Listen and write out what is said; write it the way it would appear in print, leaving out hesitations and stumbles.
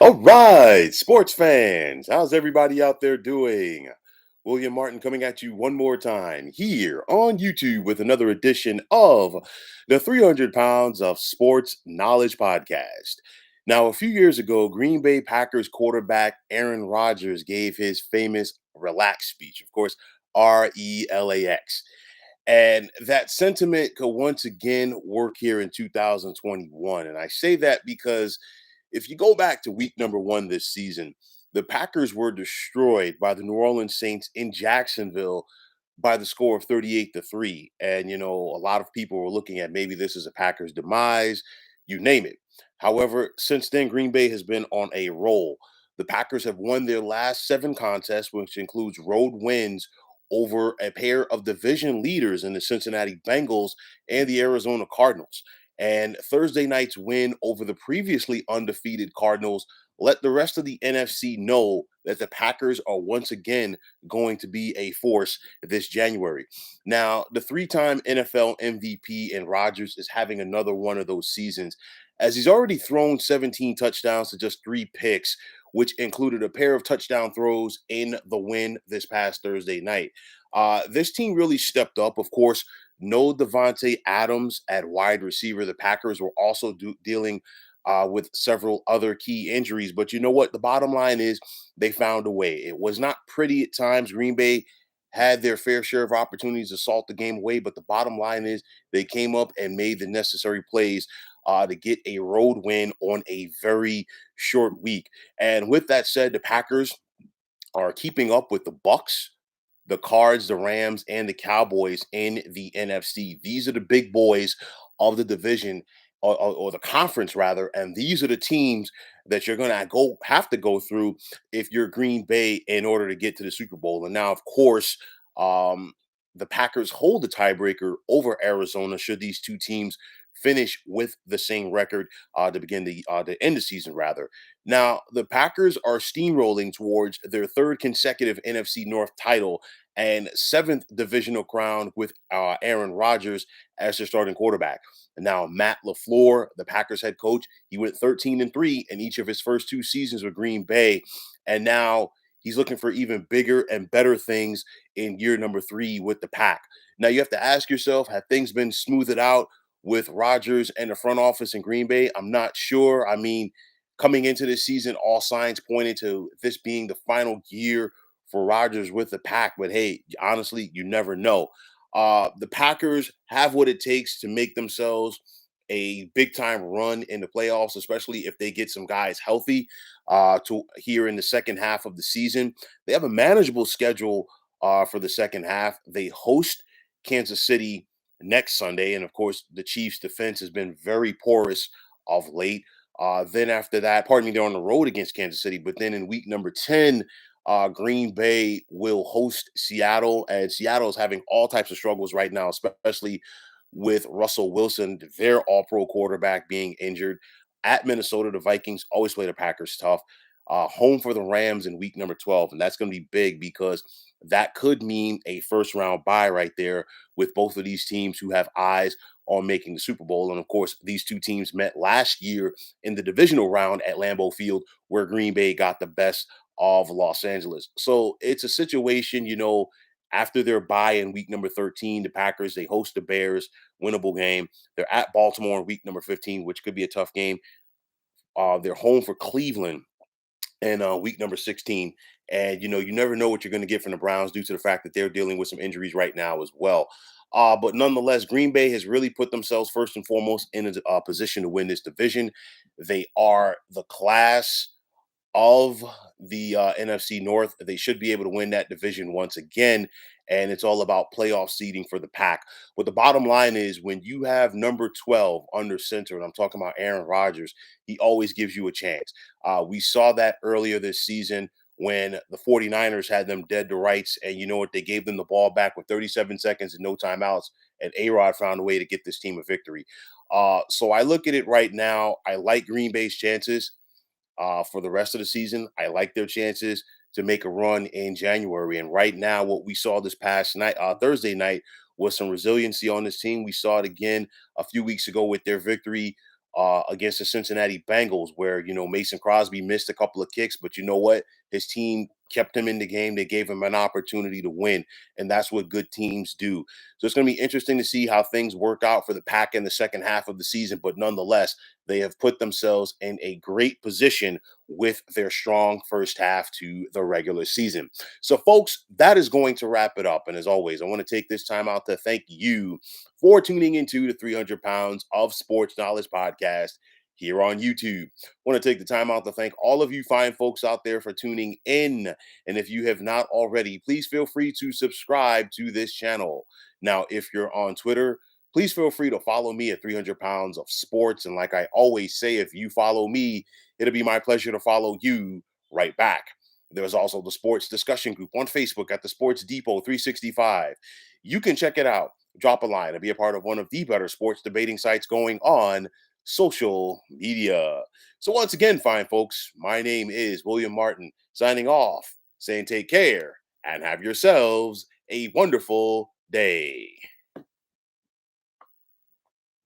All right, sports fans, how's everybody out there doing? William Martin coming at you one more time here on YouTube with another edition of the 300 Pounds of Sports Knowledge Podcast. Now, a few years ago, Green Bay Packers quarterback Aaron Rodgers gave his famous relax speech. Of course, RELAX. And that sentiment could once again work here in 2021. And I say that because if you go back to week number one this season, the Packers were destroyed by the New Orleans Saints in Jacksonville by the score of 38-3. And, a lot of people were looking at maybe this is a Packers demise, you name it. However, since then, Green Bay has been on a roll. The Packers have won their last seven contests, which includes road wins over a pair of division leaders in the Cincinnati Bengals and the Arizona Cardinals. And Thursday night's win over the previously undefeated Cardinals let the rest of the NFC know that the Packers are once again going to be a force this January. Now, the three-time NFL MVP and Rodgers is having another one of those seasons as he's already thrown 17 touchdowns to just three picks, which included a pair of touchdown throws in the win this past Thursday night. This team really stepped up. Of course, no Devontae Adams at wide receiver. The Packers were also dealing with several other key injuries. But you know what? The bottom line is they found a way. It was not pretty at times. Green Bay had their fair share of opportunities to salt the game away. But the bottom line is they came up and made the necessary plays to get a road win on a very short week. And with that said, the Packers are keeping up with the Bucks, the Cards, the Rams, and the Cowboys in the NFC. These are the big boys of the division or the conference rather, and these are the teams that you're going to go have to go through if you're Green Bay in order to get to the Super Bowl. And now, of course, um, the Packers hold the tiebreaker over Arizona should these two teams finish with the same record to begin the end the season rather. Now, the Packers are steamrolling towards their third consecutive NFC North title and seventh divisional crown with Aaron Rodgers as their starting quarterback. And now Matt LaFleur, the Packers head coach, he went 13-3 in each of his first two seasons with Green Bay, and now he's looking for even bigger and better things in year number three with the Pack. Now you have to ask yourself, have things been smoothed out with Rodgers and the front office in Green Bay? I'm not sure. I mean, coming into this season, all signs pointed to this being the final year for Rodgers with the Pack. But hey, honestly, you never know. The Packers have what it takes to make themselves a big time run in the playoffs, especially if they get some guys healthy to here in the second half of the season. They have a manageable schedule for the second half. They host Kansas City next Sunday, and of course, the Chiefs' defense has been very porous of late. Then after that, pardon me, they're on the road against Kansas City, but then in week number 10, Green Bay will host Seattle, and Seattle is having all types of struggles right now, especially with Russell Wilson, their all pro quarterback, being injured. At Minnesota, the Vikings always play the Packers tough. Home for the Rams in week number 12, and that's going to be big because that could mean a first round bye right there with both of these teams who have eyes on making the Super Bowl. And of course, these two teams met last year in the divisional round at Lambeau Field, where Green Bay got the best of Los Angeles. So it's a situation, after their bye in week number 13, the Packers, they host the Bears, winnable game. They're at Baltimore in week number 15, which could be a tough game. They're home for Cleveland in week number 16. And, you never know what you're going to get from the Browns due to the fact that they're dealing with some injuries right now as well. But nonetheless, Green Bay has really put themselves first and foremost in a position to win this division. They are the class of the NFC North. They should be able to win that division once again. And it's all about playoff seeding for the Pack. But the bottom line is when you have number 12 under center, and I'm talking about Aaron Rodgers, he always gives you a chance. We saw that earlier this season when the 49ers had them dead to rights. And you know what? They gave them the ball back with 37 seconds and no timeouts. And A-Rod found a way to get this team a victory. So I look at it right now. I like Green Bay's chances for the rest of the season. I like their chances to make a run in January. And right now, what we saw this past night, Thursday night, was some resiliency on this team. We saw it again a few weeks ago with their victory against the Cincinnati Bengals, where Mason Crosby missed a couple of kicks, but you know what? His team kept him in the game. They gave him an opportunity to win, and that's what good teams do. So it's going to be interesting to see how things work out for the Pack in the second half of the season. But nonetheless, they have put themselves in a great position with their strong first half to the regular season. So, folks, that is going to wrap it up. And as always, I want to take this time out to thank you for tuning into the 300 Pounds of Sports Knowledge podcast here on YouTube. I want to take the time out to thank all of you fine folks out there for tuning in. And if you have not already, please feel free to subscribe to this channel. Now, if you're on Twitter, please feel free to follow me at 300 Pounds of Sports. And like I always say, if you follow me, it'll be my pleasure to follow you right back. There's also the sports discussion group on Facebook at the Sports Depot 365. You can check it out, drop a line, and be a part of one of the better sports debating sites going on social media. So, once again, fine folks, my name is William Martin, signing off, saying take care and have yourselves a wonderful day.